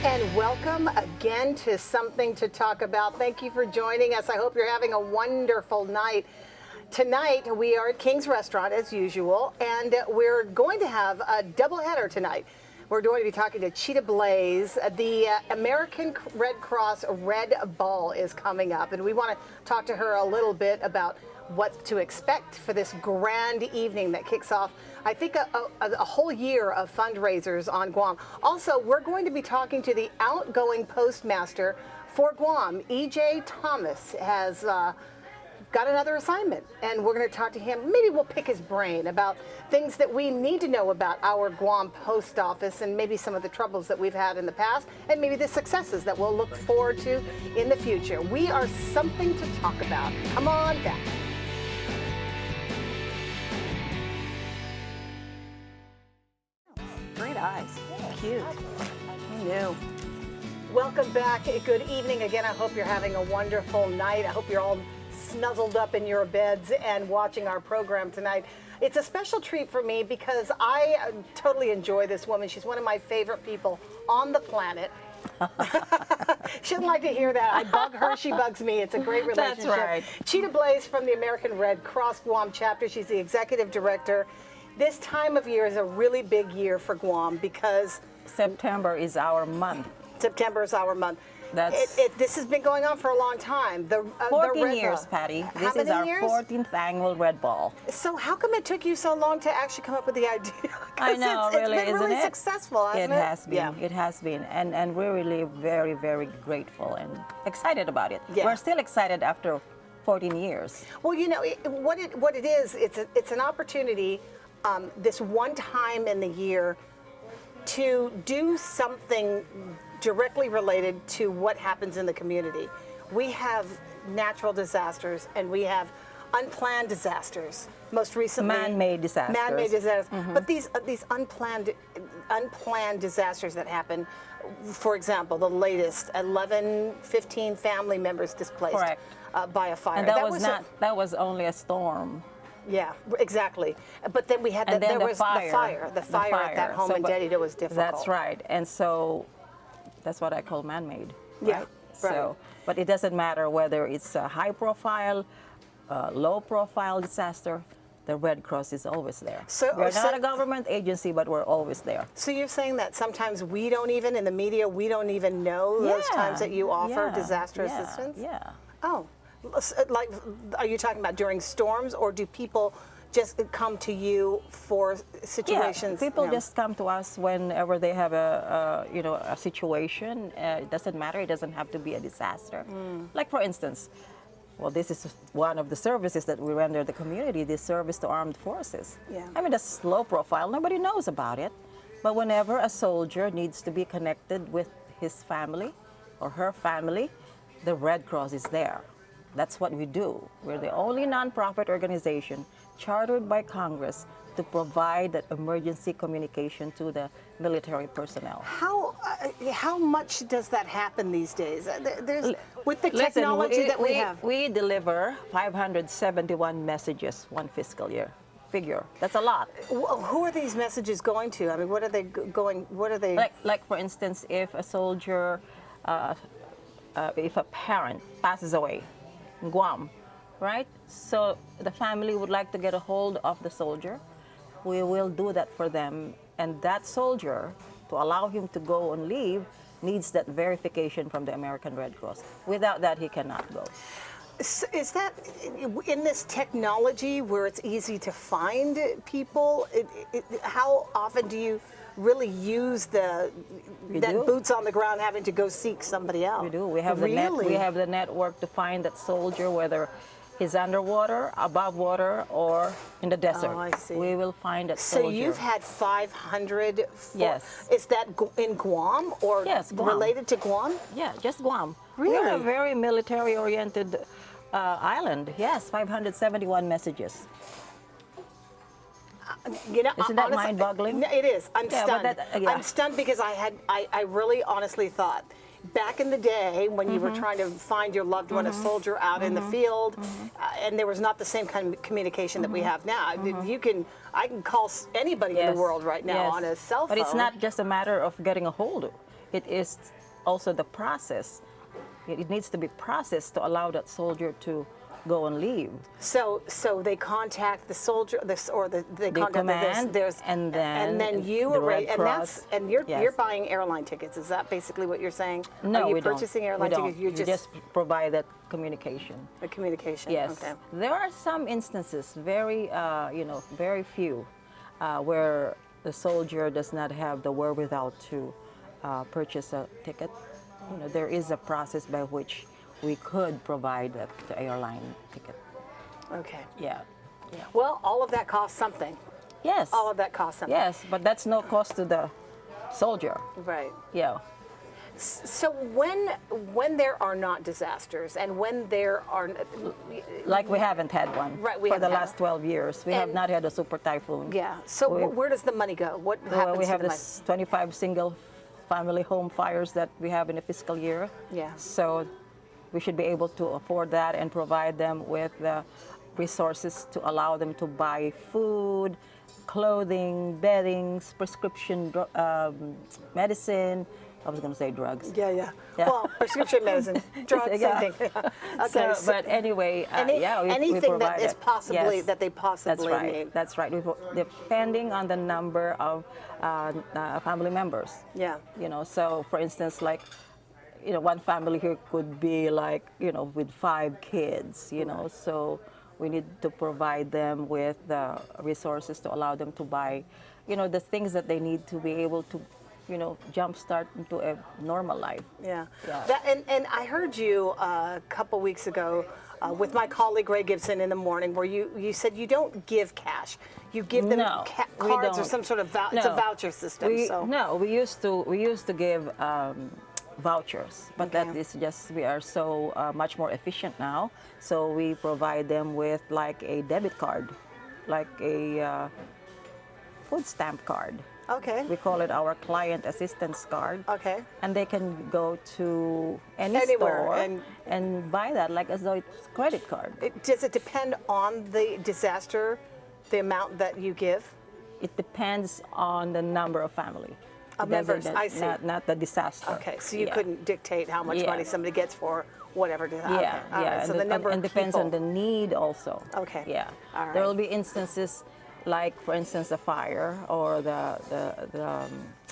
And welcome again to Something to Talk About. Thank you for joining us. I hope you're having a wonderful night. Tonight, we are at King's Restaurant as usual, and we're going to have a doubleheader tonight. We're going to be talking to Cheetah Blaze. The American Red Cross Red Ball is coming up, and we want to talk to her a little bit about what to expect for this grand evening that kicks off, I think, a whole year of fundraisers on Guam. Also, we're going to be talking to the outgoing postmaster for Guam. E.J. Thomas has got another assignment, and we're going to talk to him. Maybe we'll pick his brain about things that we need to know about our Guam post office and maybe some of the troubles that we've had in the past and maybe the successes that we'll look forward to in the future. We are Something to Talk About. Come on back. Great eyes. Cute. I knew. Welcome back. Good evening again. I hope you're having a wonderful night. I hope you're all snuzzled up in your beds and watching our program tonight. It's a special treat for me because I totally enjoy this woman. She's one of my favorite people on the planet. She doesn't like to hear that. I bug her, she bugs me. It's a great relationship. That's right. Cheetah Blaze from the American Red Cross Guam chapter. She's the executive director. This time of year is a really big year for Guam because September is our month. September is our month. This has been going on for a long time. 14 years, Patty. This is our 14th annual Red Ball. So how come it took you so long to actually come up with the idea? I know, really, it's been really isn't it? successful, hasn't it? It has been. Yeah. It has been, and we're really very, very grateful and excited about it. Yeah. We're still excited after 14 years. Well, you know what it is. It's an opportunity, this one time in the year, to do something directly related to what happens in the community. We have natural disasters and we have unplanned disasters. Most recently, man-made disasters. Man-made disasters. But these unplanned disasters that happen. For example, the latest 15 family members displaced. Correct. By a fire. And that was only a storm. Yeah, exactly. But then we had there was the fire at that home in Dedito was difficult. That's right. And so that's what I call man-made. Yeah, right? So, but it doesn't matter whether it's a high-profile, low-profile disaster. The Red Cross is always there. We're not a government agency, but we're always there. So you're saying that sometimes we don't even, in the media, we don't even know those times that you offer disaster assistance? Yeah. Oh, like, are you talking about during storms, or do people just come to you for situations? Yeah, people just come to us whenever they have a situation. It doesn't matter. It doesn't have to be a disaster. Like, for instance, well, this is one of the services that we render the community, this service to armed forces. Yeah. I mean, that's low profile. Nobody knows about it. But whenever a soldier needs to be connected with his family or her family, the Red Cross is there. That's what we do. We're the only nonprofit organization chartered by Congress to provide that emergency communication to the military personnel. How much does that happen these days? With the technology that we have. We deliver 571 messages one fiscal year. Figure. That's a lot. Who are these messages going to? I mean, what are they going? What are they? Like for instance, if a soldier, if a parent passes away in Guam, right? So the family would like to get a hold of the soldier. We will do that for them. And that soldier, to allow him to go on leave, needs that verification from the American Red Cross. Without that, he cannot go. Is that in this technology where it's easy to find people? How often do you really use that boots on the ground, having to go seek somebody out? We do. We have we have the network to find that soldier, whether he's underwater, above water, or in the desert. Oh, I see. We will find that soldier. So you've had 500. Yes. Is that in Guam or related to Guam? Yeah, just Guam. Really? We're a very military-oriented island. Yes, 571 messages. You know, isn't that mind-boggling? It is. I'm stunned. I'm stunned because I really honestly thought back in the day when you were trying to find your loved one, a soldier out in the field, and there was not the same kind of communication that we have now. I can call anybody in the world right now on a cell phone. But it's not just a matter of getting a hold of. it is also the process. It needs to be processed to allow that soldier to go and leave. So they contact the soldier, they contact command, there's and then you the arrange, Red Cross. you're Yes. buying airline tickets. Is that basically what you're saying? No, Are you we purchasing don't. airline We don't. tickets? You just provide that communication. the communication. Yes. Okay. There are some instances, very, very few, where the soldier does not have the wherewithal to purchase a ticket. There is a process by which we could provide the airline ticket. Okay. Yeah. Well, all of that costs something. Yes. All of that costs something. Yes, but that's no cost to the soldier. Right. Yeah. So when there are not disasters and when there are Like we haven't had one Right, we for the haven't had last 12 years. We have And- not had a super typhoon. yeah. So where does the money go? What happens Well, we have to the this 25 single family home fires that we have in a fiscal year. Yeah. So we should be able to afford that and provide them with the resources to allow them to buy food, clothing, beddings, prescription medicine. I was going to say drugs. money? Yeah. Yeah. Well, prescription medicine, drugs, Yeah. same thing. Okay. So, but anyway, we anything that provide is it. possibly Yes. that they possibly That's right. need. That's right. Depending on the number of family members. Yeah. So for instance, like, one family here could be like, with 5 kids, so we need to provide them with the resources to allow them to buy, the things that they need to be able to, jumpstart into a normal life. Yeah. Yeah. And I heard you a couple weeks ago with my colleague Ray Gibson in the morning, where you said you don't give cash, you give them No, we cards or don't. some sort of it's a No. voucher system. No, we used to give vouchers, but that Okay. is just, we are so much more efficient now. So we provide them with like a debit card, like a food stamp card. Okay. We call it our client assistance card. Okay. And they can go to any Anywhere, store and buy that like as though it's credit card. Does it depend on the disaster, the amount that you give? It depends on the number of family. Of It doesn't- members, I see. Not the disaster. Okay, so you Yeah. couldn't dictate how much Yeah. money somebody gets for whatever. Yeah, Okay. All yeah, right. So and the number and of depends on people. the need also. Okay. Yeah. All right. There will be instances like, for instance, a fire or the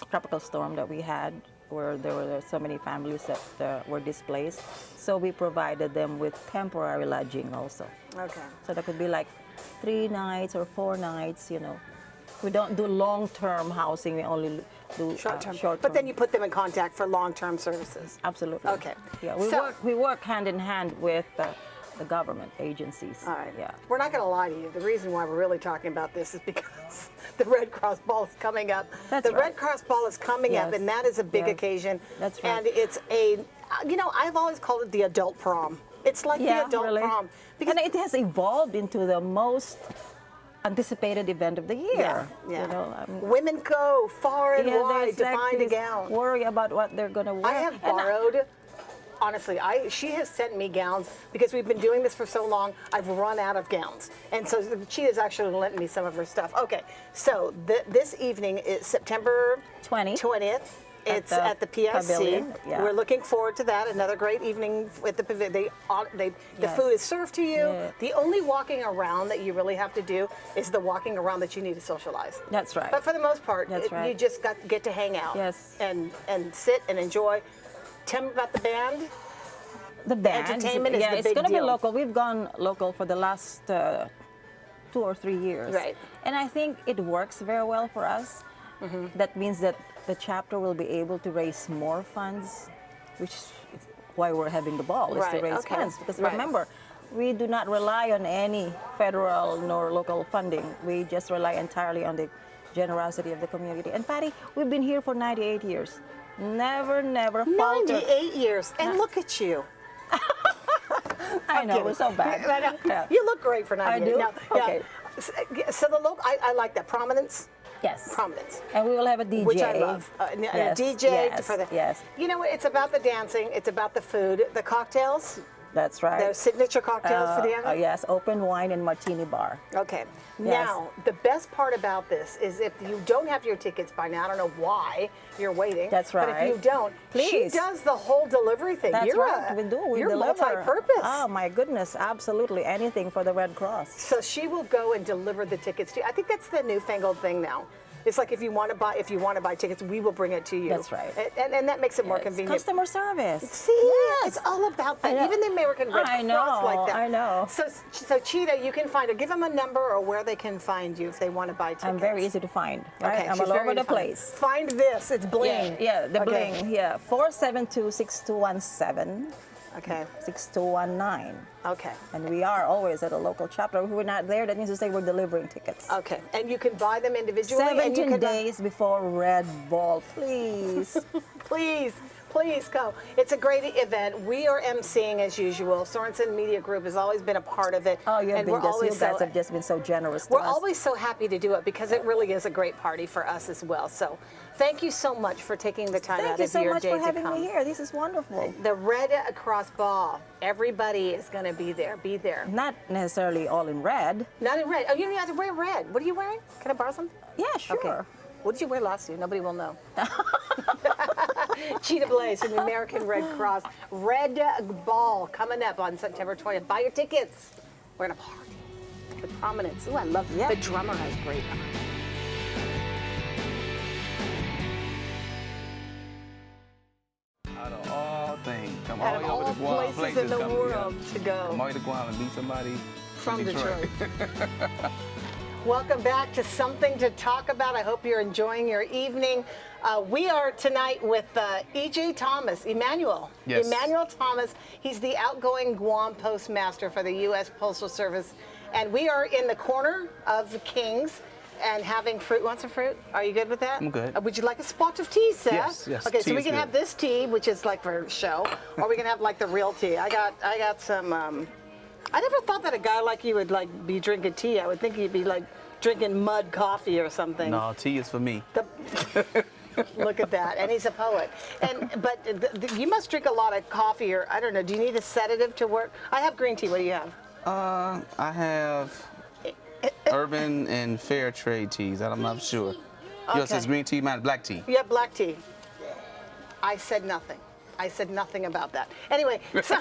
tropical storm that we had, where there were so many families that were displaced. So we provided them with temporary lodging also. Okay. So that could be like 3 nights or 4 nights. We don't do long-term housing. We only do Short-term. short-term. But then you put them in contact for long-term services. Absolutely. Okay. Yeah, So- we work hand in hand with the government agencies. All right. Yeah. We're not going to lie to you. The reason why we're really talking about this is because the Red Cross Ball is coming up. That's the right. Red Cross Ball is coming up, Yes. and that is a big Yes. occasion. That's right. And it's I've always called it the adult prom. It's like the adult really. prom. And it has evolved into the most anticipated event of the year. Yeah. Women go far and wide to there's find a this gown. worry about what they're going to wear. I have And borrowed. Honestly, she has sent me gowns because we've been doing this for so long. I've run out of gowns, and so she has actually lent me some of her stuff. Okay, so this evening is September 20th. It's at the PIC. Pavilion, yeah. We're looking forward to that. Another great evening at the pavilion. The Yes. food is served to you. Yeah. The only walking around that you really have to do is the walking around that you need to socialize. That's right. But for the most part, That's right. you just get to hang out. Yes. And sit and enjoy. Tell me about the band. The band. Entertainment is yeah, the it's big going to be deal. local. We've gone local for the last 2 or 3 years. Right. And I think it works very well for us. That means that the chapter will be able to raise more funds, which is why we're having the ball, is to Right, raise okay. funds. Because Right. remember, we do not rely on any federal nor local funding. We just rely entirely on the generosity of the community. And Patty, we've been here for 98 years. Never faltered. 98 years, and look at you. I know, we're so bad. I know. Yeah. You look great for 98. do? Now, Okay. So the local, I like that prominence. Yes. Prominence. And we will have a DJ. Which I love. Yes, A DJ yes, for the. yes. You know what? It's about the dancing. It's about the food, the cocktails. That's right. Their signature cocktails for the event? Yes, open wine and martini bar. Okay. Yes. Now, the best part about this is if you don't have your tickets by now, I don't know why you're waiting. That's But if right. you don't, she Please. does the whole delivery thing. That's You're right. We do. We you're deliver. multi-purpose. Oh my goodness, absolutely anything for the Red Cross. So she will go and deliver the tickets to you. I think that's the newfangled thing now. It's like if you want to buy tickets, we will bring it to you. That's right. And that makes it more It's convenient. customer service. See, Yes. it's all about that. I know. Even the American Red I Cross know, like that. I know. So Cheetah, you can find her. Give them a number or where they can find you if they want to buy tickets. I'm very easy to find. Right? Okay, I'm she's all very over the fun. place. Find this. It's bling. Yeah, the Okay. bling. Yeah, 472-6217, Okay. 6219. Okay. And we are always at a local chapter. If we're not there, that means to say we're delivering tickets. Okay. And you can buy them individually. and you 17 can days before Red Ball, please. Please, please go. It's a great event. We are emceeing as usual. Sorensen Media Group has always been a part of it. Oh, you and we're guys always have just been so generous to We're us. always so happy to do it because it really is a great party for us as well. So thank you so much for taking the time Thank out you of so your much day for to having come. me here. This is wonderful. The Red Cross Ball. Everybody is going to be there. Be there. Not necessarily all in red. Not in red. Oh, you don't have to wear red. What are you wearing? Can I borrow something? Yeah, sure. Okay. What did you wear last year? Nobody will know. Cheetah Blaze from the American Red Cross. Red Ball coming up on September 20th. Buy your tickets. We're going to party with prominence. Ooh, I love Yeah. The drummer has great. Out of all things, come Out all of over all the Guam places in the come world together. to go. Come all the way to Guam and meet somebody From Detroit. Welcome back to Something to Talk About. I hope you're enjoying your evening. We are tonight with E.J. Thomas, Emmanuel. Yes. Emmanuel Thomas. He's the outgoing Guam postmaster for the U.S. Postal Service. And we are in the corner of the Kings and having fruit. Want some fruit? Are you good with that? I'm good. Would you like a spot of tea, sir? Yes, yes, Okay, so tea we is can good. have this tea, which is like for show, or we can have like the real tea. I got some. I never thought that a guy like you would like be drinking tea. I would think he'd be like drinking mud coffee or something. No, tea is for me. Look at that, and he's a poet. But you must drink a lot of coffee, or I don't know. Do you need a sedative to work? I have green tea. What do you have? I have urban and fair trade teas. I'm not sure. Yours Okay. is green tea, mine is black tea. Yeah, black tea. I said nothing. I said nothing about that. Anyway. So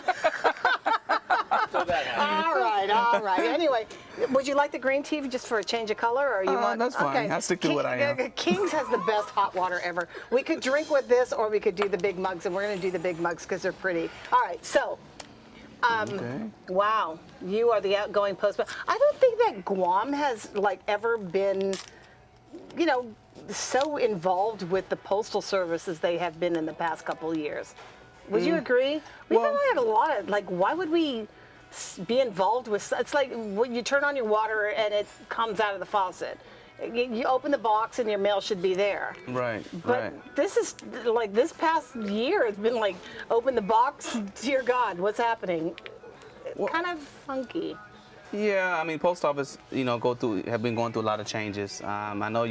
all right. Anyway, would you like the green tea just for a change of color, or you want? That's fine. Okay. I'll stick to what I am. King's has the best hot water ever. We could drink with this, or we could do the big mugs, and we're going to do the big mugs because they're pretty. All right. So, Okay. wow, you are the outgoing postman. I don't think that Guam has like ever been, you know, so involved with the postal service as they have been in the past couple of years. Would you agree? We've well- had a lot of like. Why would we be involved with? It's like when you turn on your water and it comes out of the faucet. You open the box and your mail should be there. Right, But right. this is like this past year. It's been like open the box. Dear God, what's happening? Kind of funky. Yeah, I mean, post office, you know, have been going through a lot of changes. I know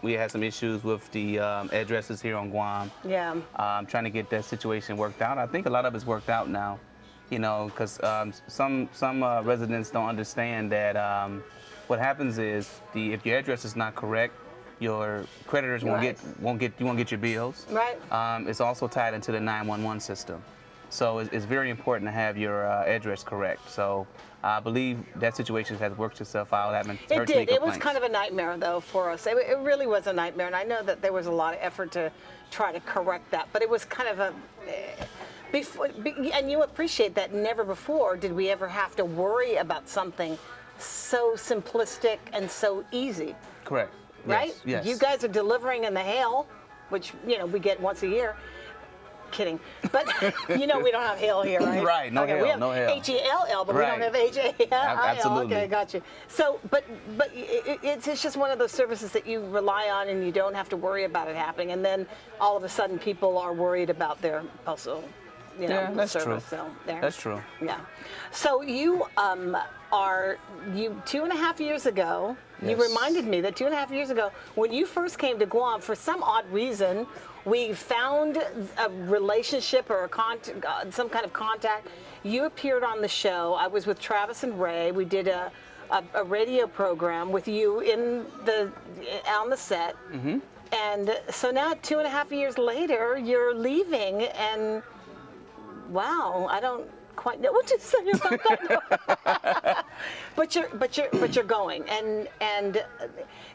we had some issues with the addresses here on Guam. Yeah. Trying to get that situation worked out. I think a lot of it's worked out now, you know, because some residents don't understand that what happens is if your address is not correct, your creditors won't get your bills. Right. It's also tied into the 911 system. So it's very important to have your address correct. So I believe that situation has worked itself out. I haven't It heard any did. It was complaints. kind of a nightmare, though, for us. It really was a nightmare, and I know that there was a lot of effort to try to correct that. But it was kind of a. And you appreciate that never before did we ever have to worry about something so simplistic and so easy, Correct. right? Yes. Yes. You guys are delivering in the hail, which we get once a year. Kidding, but we don't have hail here, right? Right, no hail, We have no hail. H-E-L-L, but we Right. don't have H-A-L-L. Absolutely. Okay, got you. So, but it's just one of those services that you rely on, and you don't have to worry about it happening. And then all of a sudden, people are worried about their postal, Yeah, that's service. true. So there. That's true. Yeah. So you 2.5 years ago, you Yes. reminded me that 2.5 years ago, when you first came to Guam, for some odd reason, We found a relationship or some kind of contact. You appeared on the show. I was with Travis and Ray. We did a radio program with you on the set. Mm-hmm. And so now 2.5 years later, you're leaving, and wow, I don't quite know what to say about that. but you're going, and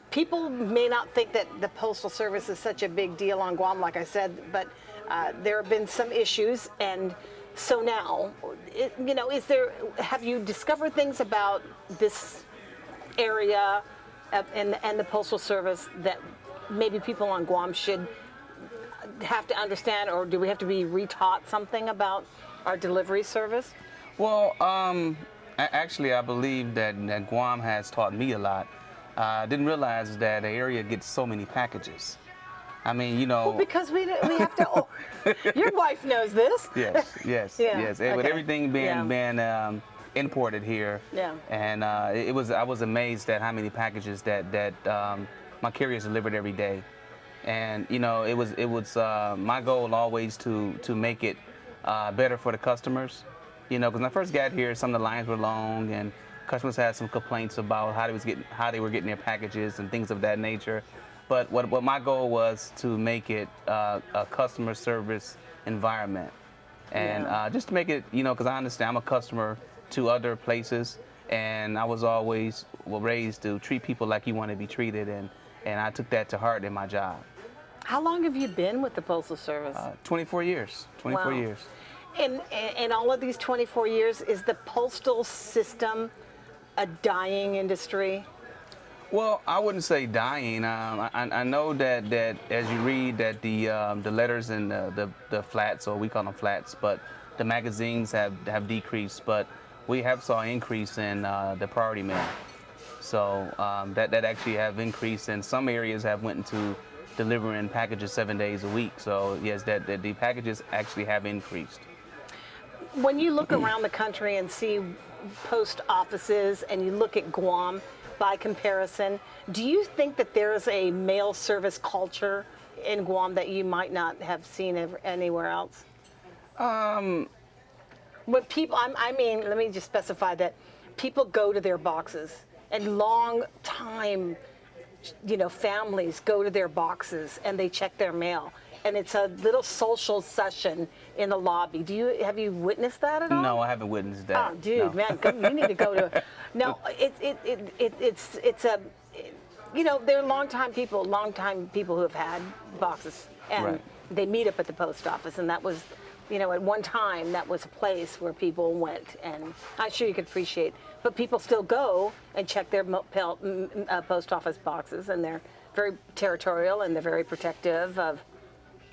people may not think that the Postal Service is such a big deal on Guam, like I said, but there have been some issues, and so now, have you discovered things about this area and the Postal Service that maybe people on Guam should have to understand, or do we have to be retaught something about our delivery service? Well, actually, I believe that Guam has taught me a lot. I didn't realize that the area gets so many packages. I mean, Well, because we have to. Oh, your wife knows this. Yes. Yeah, Yes. okay. With everything being Yeah. imported here. Yeah. And I was amazed at how many packages that my carriers delivered every day. And it was my goal always to make it better for the customers. Because when I first got here, some of the lines were long, and customers had some complaints about how they were getting their packages and things of that nature. But what my goal was to make it a customer service environment, and just to make it, because I understand I'm a customer to other places, and I was always raised to treat people like you want to be treated, and I took that to heart in my job. How long have you been with the Postal Service? 24 years. 24 Wow. years. In all of these 24 years, is the postal system a dying industry? Well, I wouldn't say dying. I know that as you read that the letters and the flats, or we call them flats, but the magazines have decreased, but we have saw an increase in the priority mail. So that actually have increased, and some areas have went into delivering packages 7 days a week. So yes, that the packages actually have increased. When you look around the country and see post offices, and you look at Guam by comparison, do you think that there's a mail service culture in Guam that you might not have seen anywhere else? When people, I mean, let me just specify that people go to their boxes, and long time, families go to their boxes and they check their mail, and it's a little social session in the lobby. Have you witnessed that at all? No, I haven't witnessed that. Oh, dude, no. man, you need to go to. No, it's a, they're longtime people who have had boxes, and Right. they meet up at the post office, and that was, at one time that was a place where people went, and I'm sure you could appreciate. But people still go and check their post office boxes, and they're very territorial, and they're very protective of,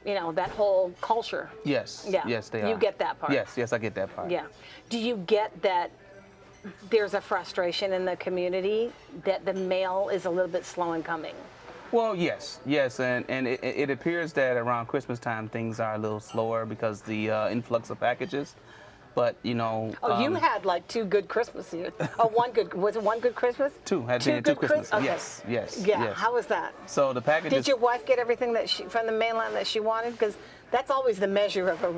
that whole culture. Yes. Yeah. Yes, they are. You get that part. Yes, I get that part. Yeah. Do you get that there's a frustration in the community that the mail is a little bit slow in coming? Well, yes, and it appears that around Christmas time things are a little slower because the influx of packages. But Oh, you had like 2 good Christmas years. Oh, was it one good Christmas? Two had Two been good 2 Christmas. Okay. Yes. Yeah. Yes. How was that? So the packages. Did your wife get everything from the mainland that she wanted? Because that's always the measure of a.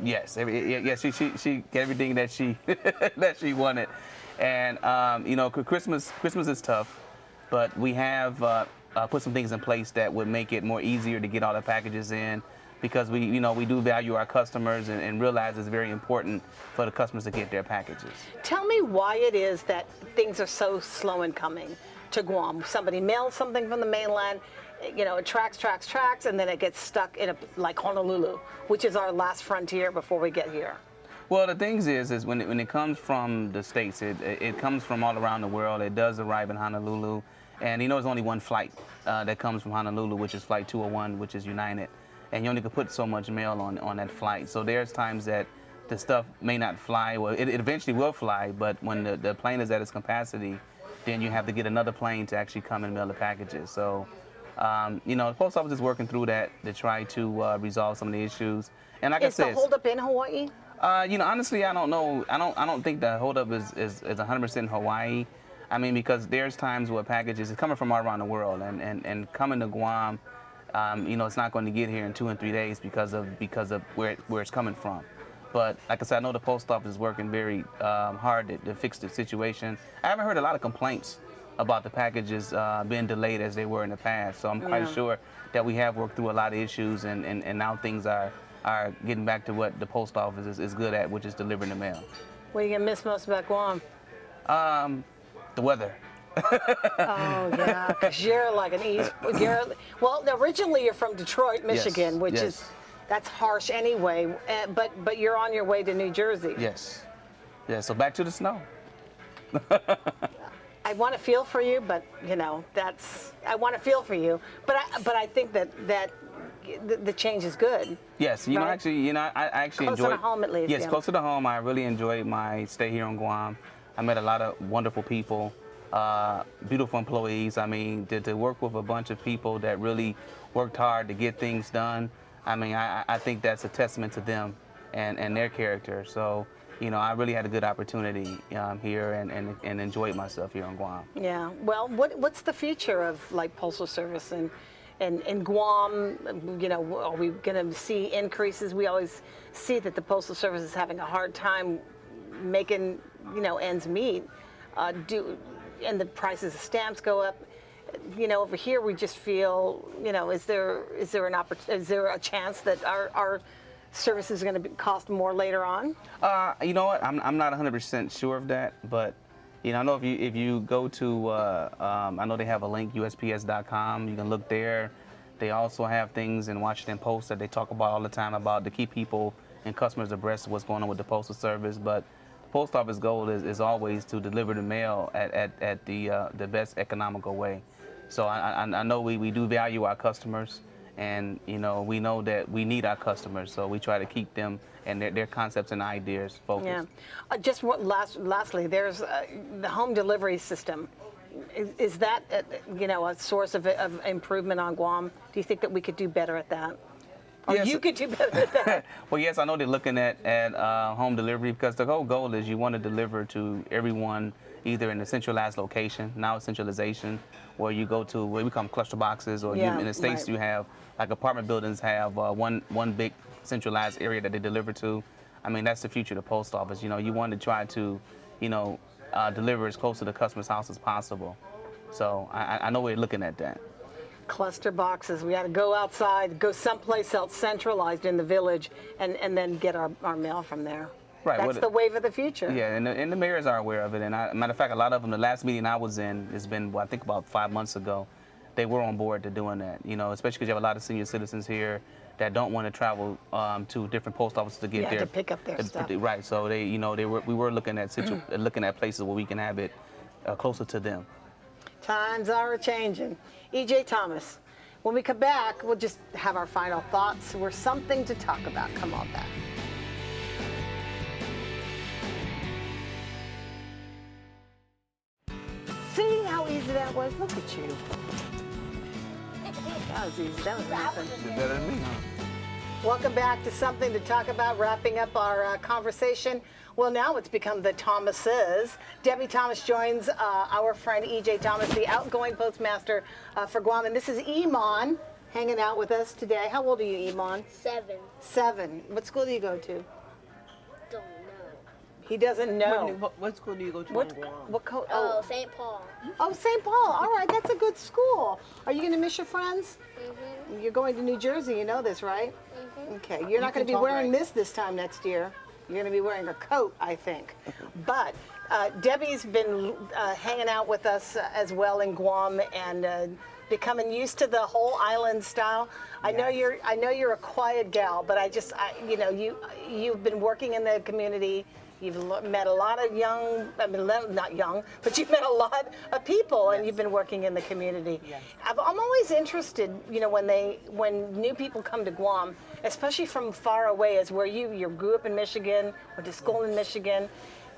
Yes. Yes. She get everything that she that she wanted, and Christmas is tough, but we have put some things in place that would make it more easier to get all the packages in. Because we do value our customers and realize it's very important for the customers to get their packages. Tell me why it is that things are so slow in coming to Guam. Somebody mails something from the mainland, it tracks, and then it gets stuck in like Honolulu, which is our last frontier before we get here. Well, the thing is when it comes from the States, it comes from all around the world. It does arrive in Honolulu, and there's only one flight that comes from Honolulu, which is Flight 201, which is United. And you only could put so much mail on that flight. So there's times that the stuff may not fly. Well, it eventually will fly, but when the plane is at its capacity, then you have to get another plane to actually come and mail the packages. So, the post office is working through that to try to resolve some of the issues. And like I said, is the holdup in Hawaii? Honestly, I don't know. I don't think the holdup is 100% Hawaii. I mean, because there's times where packages is coming from all around the world, and coming to Guam. you know, it's not going to get here in 2 and 3 days because of where it's coming from. But like I said, I know the post office is working very hard to fix the situation. I haven't heard a lot of complaints about the packages being delayed as they were in the past. So I'm quite sure that we have worked through a lot of issues, and now things are getting back to what the post office is good at, which is delivering the mail. What are you going to miss most about Guam? The weather. Oh, yeah, because you're like an well, originally you're from Detroit, Michigan, which is, that's harsh anyway, but you're on your way to New Jersey. Yes. Yeah, so back to the snow. I want to feel for you, but, you know, I want to feel for you, but I think that the change is good. Yes, you know, right? actually, you know, I actually Closer enjoyed. to home, at least. Yes, yeah. closer to home. I really enjoyed my stay here on Guam. I met a lot of wonderful people, beautiful employees. I mean, to work with a bunch of people that really worked hard to get things done. I mean, I think that's a testament to them and their character. So, you know, I really had a good opportunity here and enjoyed myself here on Guam. Yeah. Well, what's the future of like Postal Service and Guam? You know, are we going to see increases? We always see that the Postal Service is having a hard time making, you know, ends meet. And the prices of stamps go up. You know, over here we just feel, you know, is there a chance that our service is going to cost more later on? You know what? I'm not 100% sure of that, but you know, I know if you go to I know they have a link, USPS.com. You can look there. They also have things in Washington Post that they talk about all the time about to keep people and customers abreast of what's going on with the Postal Service. But the Post Office goal is always to deliver the mail at the best economical way. So I know we do value our customers, and you know, we know that we need our customers, so we try to keep them and their concepts and ideas focused. Yeah. Just lastly, there's the home delivery system. Is that you know, a source of improvement on Guam? Do you think that we could do better at that? Or Yes. you could do better at that? Well, yes, I know they're looking at home delivery, because the whole goal is you want to deliver to everyone either in a centralized location, now it's centralization, or you go to what we call cluster boxes, or in the States right. you have, like apartment buildings have one big centralized area that they deliver to. I mean, that's the future of the post office. You know, you want to try to, you know, deliver as close to the customer's house as possible. So I know we're looking at that. Cluster boxes. We got to go outside, go someplace else centralized in the village, and then get our mail from there. Right. That's the wave of the future. Yeah, and the mayors are aware of it. And matter of fact, a lot of them, the last meeting I was in, it's been, well, I think about 5 months ago, they were on board to doing that. You know, especially because you have a lot of senior citizens here that don't want to travel to different post offices to get to pick up their stuff. Right. So we were looking at looking at places where we can have it closer to them. Times are changing. E.J. Thomas, when we come back, we'll just have our final thoughts. We're something to talk about. Come on back. See how easy that was? Look at you. That was easy. That was nothing. You're better than me, huh? Welcome back to Something to Talk About, wrapping up our conversation. Well, now it's become the Thomases. Debbie Thomas joins our friend E.J. Thomas, the outgoing postmaster for Guam. And this is Iman hanging out with us today. How old are you, Iman? 7. 7. What school do you go to? Don't know. He doesn't know. What school do you go to What, in Guam? Oh, St. Paul. Oh, St. Paul. All right, that's a good school. Are you going to miss your friends? Mm-hmm. You're going to New Jersey, you know this, right? Mm-hmm. Okay, you're not going can to be talk wearing right. this time next year. You're going to be wearing a coat, I think. But Debbie's been hanging out with us as well in Guam and becoming used to the whole island style. I know you're a quiet gal, but you know, you've been working in the community. You've met a lot of young, I mean, not young, but you've met a lot of people, and you've been working in the community. Yes. I'm always interested, you know, when new people come to Guam, especially from far away, as where you grew up in Michigan, went to school in Michigan,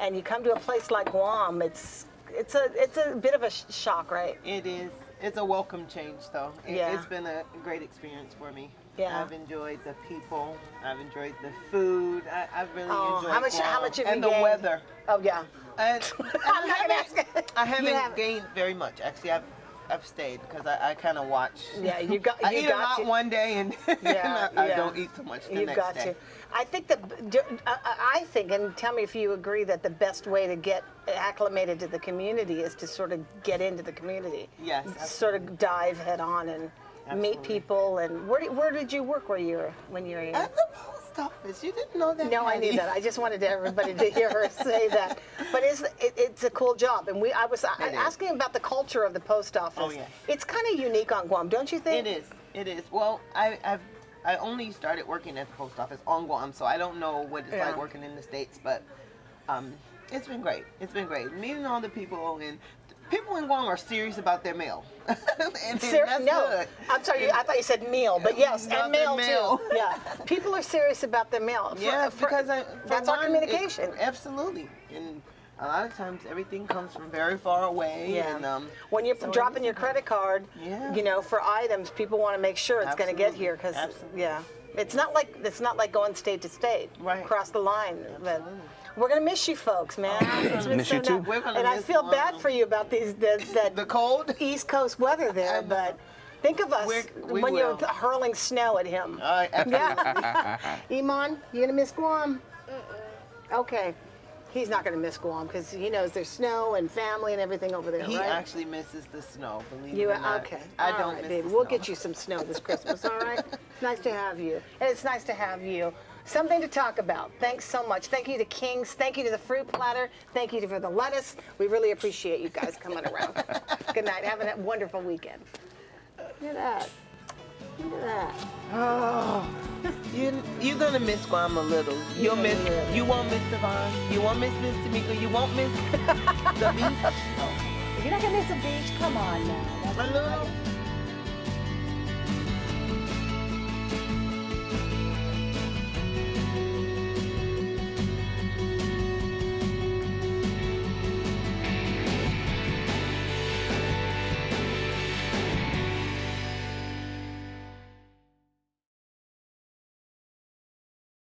and you come to a place like Guam. It's a bit of a shock, right? It is. It's a welcome change, though. Yeah. It's been a great experience for me. Yeah. I've enjoyed the people. I've enjoyed the food. I've really Oh, enjoyed how much Guam. have you and the gained? weather. Oh yeah. And I'm not gonna ask. I You haven't haven't. gained very much. Actually, I've I've stayed because I kind of watch. Yeah, you got I you eat got a lot to. one day and Yeah, I yeah. don't eat so much the You've next got day. to. I think I think, and tell me if you agree, that the best way to get acclimated to the community is to sort of get into the community. Yes, Sort of dive head on and meet Absolutely. people. And where did you work when you were young? At the post office. You didn't know that. No, I knew Patty. that. I just wanted everybody to hear her say that. But it's a cool job, and I was is. asking about the culture of the post office. Oh, yeah. It's kind of unique on Guam, don't you think? It is. It is. Well, I only started working at the post office on Guam, so I don't know what it's Yeah. like working in the States, but it's been great. It's been great. Meeting all the people, and people in Guam are serious about their mail. and that's No, good. I'm sorry. I thought you said meal, but yes, About and their mail mail. too. Yeah, people are serious about their mail. Yeah, because that's our communication. Absolutely. And a lot of times everything comes from very far away. Yeah. And, When you're so dropping it your is- credit card, Yeah. you know, for items, people want to make sure it's going to get Absolutely. here because, Absolutely. yeah, it's not like going state to state, Right. across the line. But Absolutely. we're going to miss you folks, man. It's been Miss so you too. nice. We're gonna And I miss feel Guam. bad for you about that The cold? East Coast weather there, I know. but think of us We when you're will. hurling snow at him. Absolutely. Yeah. Iman, you gonna miss Guam? Okay. He's not gonna miss Guam because he knows there's snow and family and everything over there, He right? actually misses the snow, believe You it or not. okay? I All don't right, miss baby. the We'll snow. get you some snow this Christmas. All right. It's nice to have you, and it's nice to have you. Something to talk about. Thanks so much. Thank you to Kings. Thank you to the fruit platter. Thank you for the lettuce. We really appreciate you guys coming around. Good night. Have a wonderful weekend. Look at that. Look at that. Oh, you're gonna miss Guam a little. You'll miss. Yeah. You won't miss Devon. You won't miss Miss Tamika. You won't miss the beach. You're not gonna miss a beach. Come on now. A little.